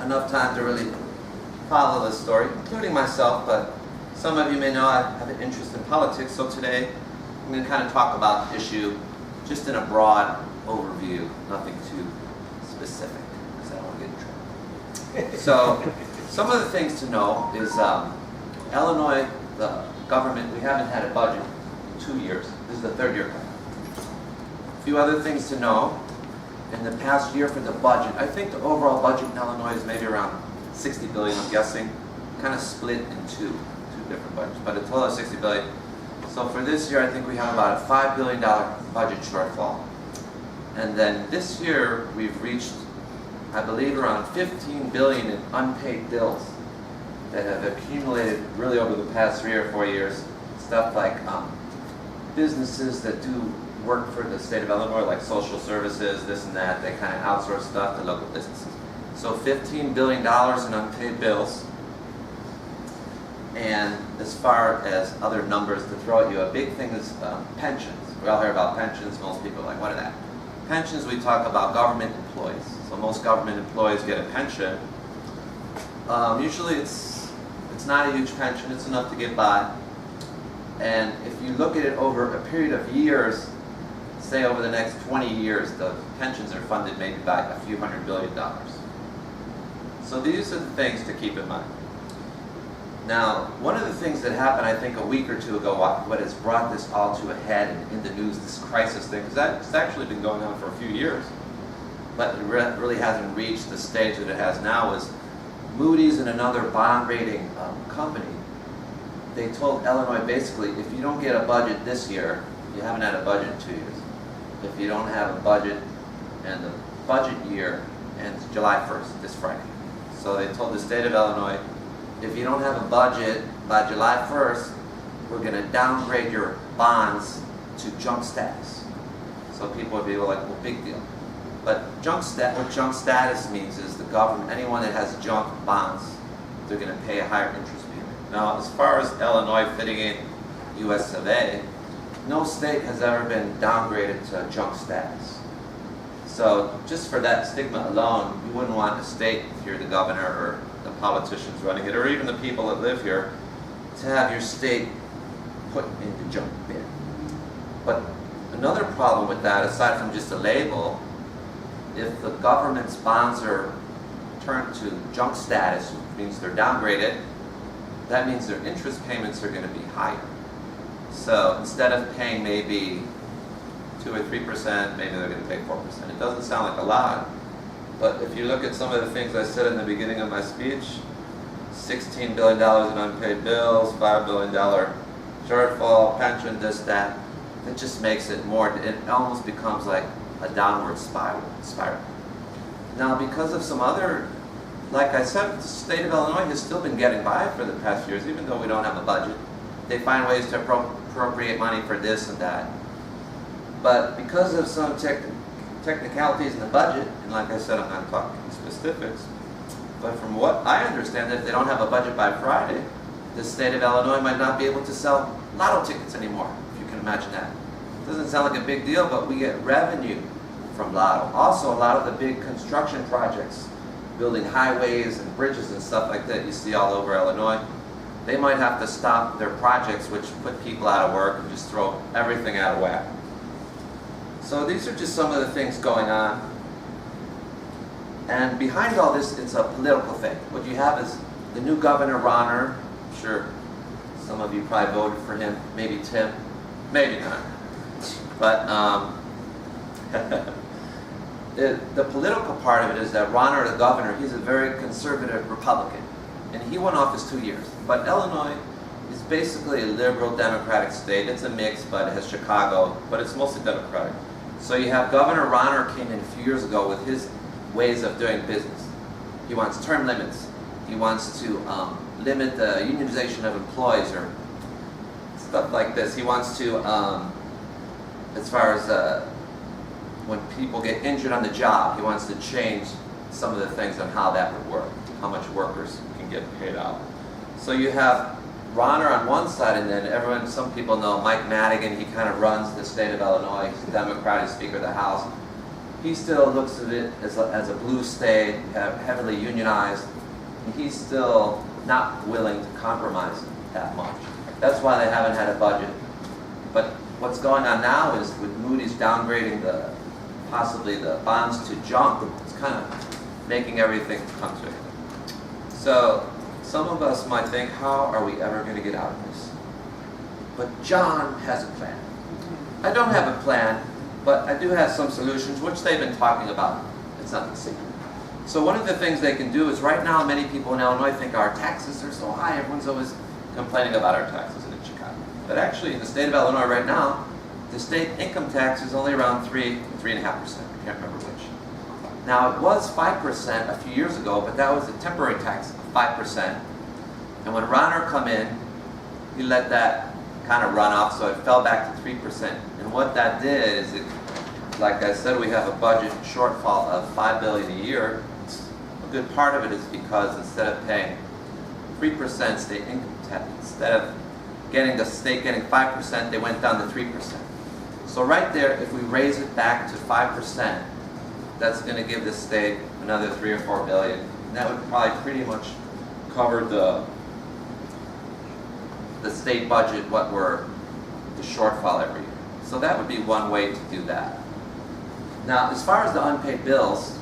enough time to really follow this story, including myself, but some of you may know I have an interest in politics, so today I'm going to kind of talk about the issue just in a broad overview, nothing too specific, because I don't want to get in trouble. So, some of the things to know is Illinois, the government, we haven't had a budget in 2 years. This is the third year. A few other things to know. In the past year for the budget, I think the overall budget in Illinois is maybe around $60 billion, I'm guessing. Kind of split in two different budgets, but a total of $60 billion. So for this year, I think we have about a $5 billion budget shortfall. And then this year, we've reached, I believe, around $15 billion in unpaid bills that have accumulated really over the past 3 or 4 years. Stuff like businesses that do work for the state of Illinois, like social services, this and that. They kind of outsource stuff to local businesses. So $15 billion in unpaid bills. And as far as other numbers to throw at you, a big thing is pensions. We all hear about pensions. Most people are like, what are that? Pensions, we talk about government employees. So most government employees get a pension. Usually it's not a huge pension. It's enough to get by. And if you look at it over a period of years, say over the next 20 years, the pensions are funded maybe by a few $100 billion. So these are the things to keep in mind. Now, one of the things that happened, I think, a week or two ago, what has brought this all to a head in the news, this crisis thing, because that's actually been going on for a few years, but it really hasn't reached the stage that it has now, is Moody's and another bond rating company, they told Illinois basically, if you don't get a budget this year, you haven't had a budget in 2 years. If you don't have a budget, and the budget year ends July 1st, this Friday. So they told the state of Illinois, if you don't have a budget by July 1st, we're going to downgrade your bonds to junk status. So people would be like, well, big deal. But what junk status means is the government, anyone that has junk bonds, they're going to pay a higher interest payment. Now, as far as Illinois fitting in US of A, no state has ever been downgraded to junk status. So just for that stigma alone, you wouldn't want a state, if you're the governor or the politicians running it, or even the people that live here, to have your state put into junk bin. But another problem with that, aside from just a label, if the government's bonds are turned to junk status, which means they're downgraded, that means their interest payments are going to be higher. So instead of paying maybe 2 or 3%, maybe they're going to pay 4%. It doesn't sound like a lot, but if you look at some of the things I said in the beginning of my speech, $16 billion in unpaid bills, $5 billion shortfall, pension, this, that, it just makes it more, it almost becomes like a downward spiral. Now, because of some other, like I said, the state of Illinois has still been getting by for the past years, even though we don't have a budget. They find ways to appropriate money for this and that. But because of some technicalities in the budget, and like I said, I'm not talking specifics, but from what I understand, if they don't have a budget by Friday, the state of Illinois might not be able to sell lotto tickets anymore, if you can imagine that. It doesn't sound like a big deal, but we get revenue from lotto. Also, a lot of the big construction projects, building highways and bridges and stuff like that you see all over Illinois, they might have to stop their projects, which put people out of work and just throw everything out of whack. So these are just some of the things going on. And behind all this, it's a political thing. What you have is the new governor, Rauner. I'm sure some of you probably voted for him. Maybe Tim. Maybe not. But the political part of it is that Rauner, the governor, he's a very conservative Republican. And he won office 2 years. But Illinois is basically a liberal Democratic state. It's a mix, but it has Chicago, but it's mostly Democratic. So you have Governor Rauner came in a few years ago with his ways of doing business. He wants term limits. He wants to limit the unionization of employees or stuff like this. He wants to, as far as when people get injured on the job, he wants to change some of the things on how that would work, how much workers can get paid out. So you have Rauner on one side, and then some people know Mike Madigan. He kind of runs the state of Illinois. He's a Democratic Speaker of the House. he still looks at it as a blue state, heavily unionized, and he's still not willing to compromise that much. That's why they haven't had a budget. But what's going on now is with Moody's downgrading possibly the bonds to junk, it's kind of making everything come to it. So some of us might think, how are we ever going to get out of this? But John has a plan. I don't have a plan, but I do have some solutions, which they've been talking about. It's nothing secret. So one of the things they can do is, right now many people in Illinois think our taxes are so high. Everyone's always complaining about our taxes in Chicago. But actually in the state of Illinois right now, the state income tax is only around 3.5%. I can't remember which. Now it was 5% a few years ago, but that was a temporary tax of 5%. And when Rauner come in, he let that kind of run off, so it fell back to 3%. And what that did is, like I said, we have a budget shortfall of $5 billion a year. A good part of it is because instead of paying 3% state income tax, instead of the state getting 5%, they went down to 3%. So right there, if we raise it back to 5%, that's going to give the state another $3 or $4 billion. And that would probably pretty much cover the state budget, the shortfall every year. So that would be one way to do that. Now, as far as the unpaid bills,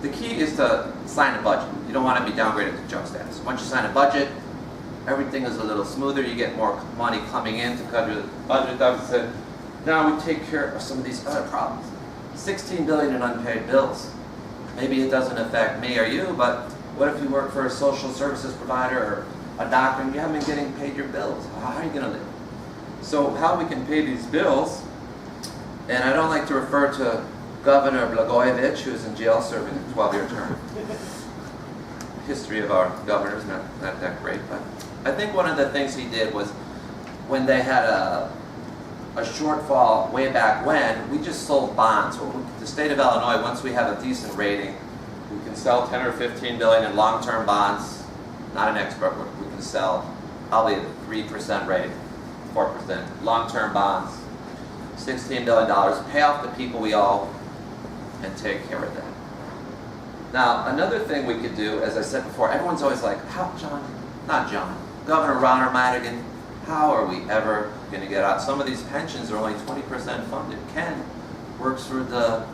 the key is to sign a budget. You don't want to be downgraded to junk status. Once you sign a budget, everything is a little smoother. You get more money coming in to cover the budget deficit. Now we take care of some of these other problems. $16 billion in unpaid bills. Maybe it doesn't affect me or you, but what if you work for a social services provider or a doctor and you haven't been getting paid your bills? How are you going to live? So how we can pay these bills, and I don't like to refer to Governor Blagojevich, who's in jail serving a 12-year term. History of our governors, not that great, but I think one of the things he did was, when they had a shortfall way back when, we just sold bonds. The state of Illinois, once we have a decent rating, we can sell 10 or 15 billion in long-term bonds. Not an expert, but we can sell probably at a 3% rate, 4%. Long-term bonds, $16 billion, pay off the people we owe, and take care of them. Now, another thing we could do, as I said before, everyone's always like, Governor Rauner Madigan, how are we ever going to get out? Some of these pensions are only 20% funded. Ken works for the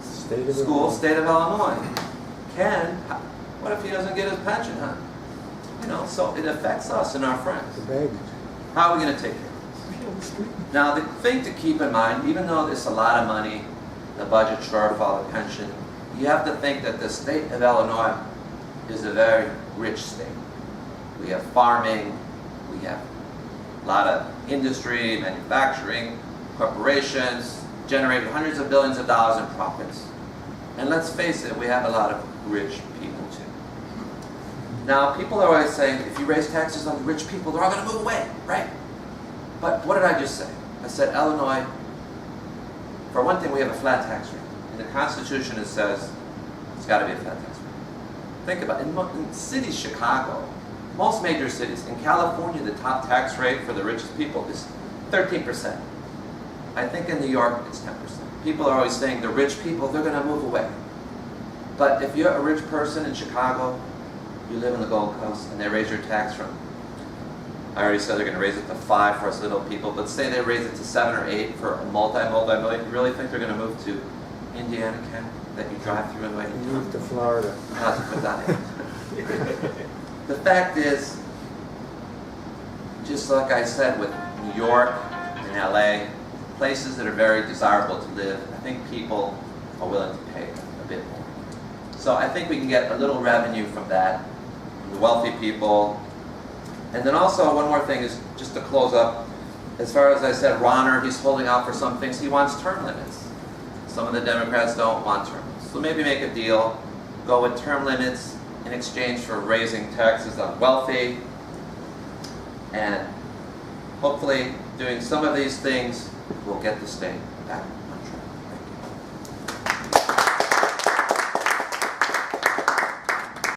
state of Illinois. Ken, what if he doesn't get his pension, huh? You know, so it affects us and our friends. How are we going to take care of it? Now, the thing to keep in mind, even though there's a lot of money, the budget shortfall, the pension, you have to think that the state of Illinois is a very rich state. We have farming, we have a lot of industry, manufacturing, corporations, generating hundreds of billions of dollars in profits. And let's face it, we have a lot of rich people too. Now, people are always saying, if you raise taxes on the rich people, they're all going to move away, right? But what did I just say? I said Illinois, for one thing, we have a flat tax rate. In the Constitution, it says it's got to be a flat tax rate. Think about it. In cities, Chicago, most major cities, in California, the top tax rate for the richest people is 13%. I think in New York, it's 10%. People are always saying the rich people, they're going to move away. But if you're a rich person in Chicago, you live in the Gold Coast, and they raise your tax from, I already said they're going to raise it to 5 for us little people, but say they raise it to 7 or 8 for a multi-million, you really think they're going to move to Indiana, Ken, that you drive through and wait? Move to Florida. Not to put that in. The fact is, just like I said with New York and LA, places that are very desirable to live, I think people are willing to pay a bit more. So I think we can get a little revenue from that, from the wealthy people. And then also one more thing is, just to close up, as far as I said, Rauner, he's holding out for some things. He wants term limits. Some of the Democrats don't want term limits. So maybe make a deal, go with term limits in exchange for raising taxes on wealthy, and hopefully doing some of these things will get the state back.